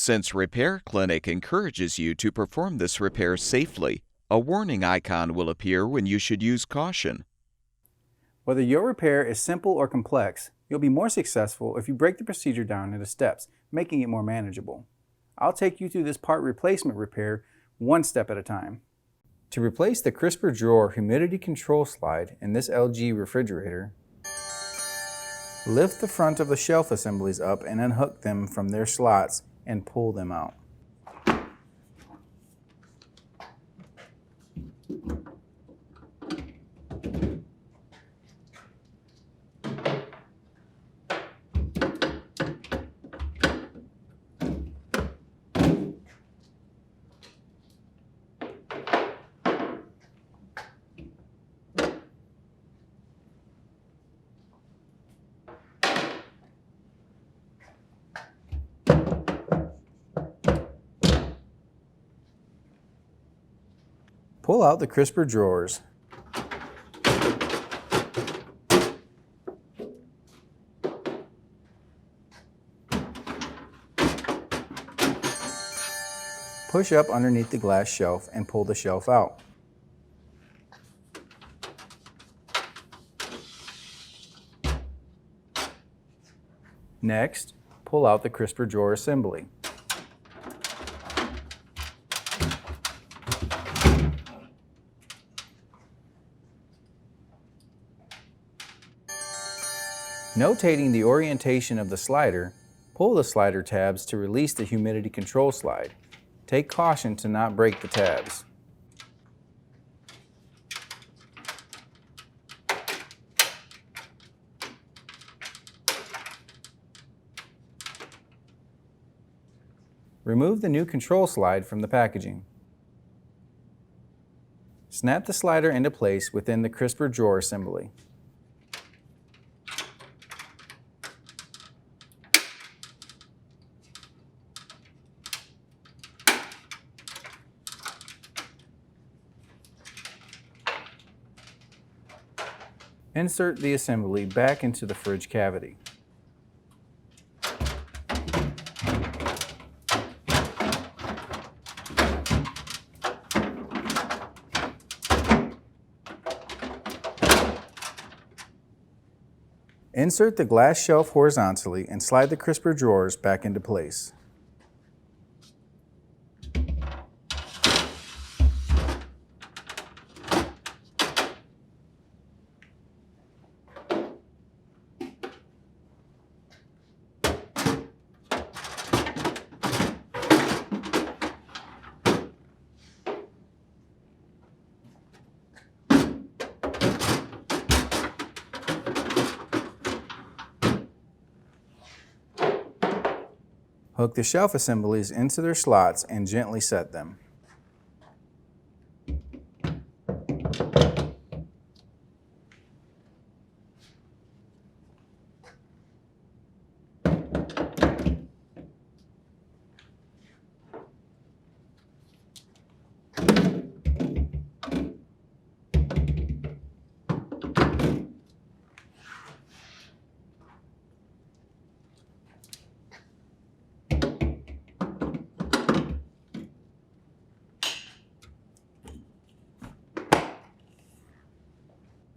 Since Repair Clinic encourages you to perform this repair safely, a warning icon will appear when you should use caution. Whether your repair is simple or complex, you'll be more successful if you break the procedure down into steps, making it more manageable. I'll take you through this part replacement repair one step at a time. To replace the crisper drawer humidity control slide in this LG refrigerator, lift the front of the shelf assemblies up and unhook them from their slots and pull them out. Pull out the crisper drawers. Push up underneath the glass shelf and pull the shelf out. Next, pull out the crisper drawer assembly. Notating the orientation of the slider, pull the slider tabs to release the humidity control slide. Take caution to not break the tabs. Remove the new control slide from the packaging. Snap the slider into place within the crisper drawer assembly. Insert the assembly back into the fridge cavity. Insert the glass shelf horizontally and slide the crisper drawers back into place. Hook the shelf assemblies into their slots and gently set them.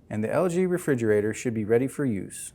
And the LG refrigerator should be ready for use.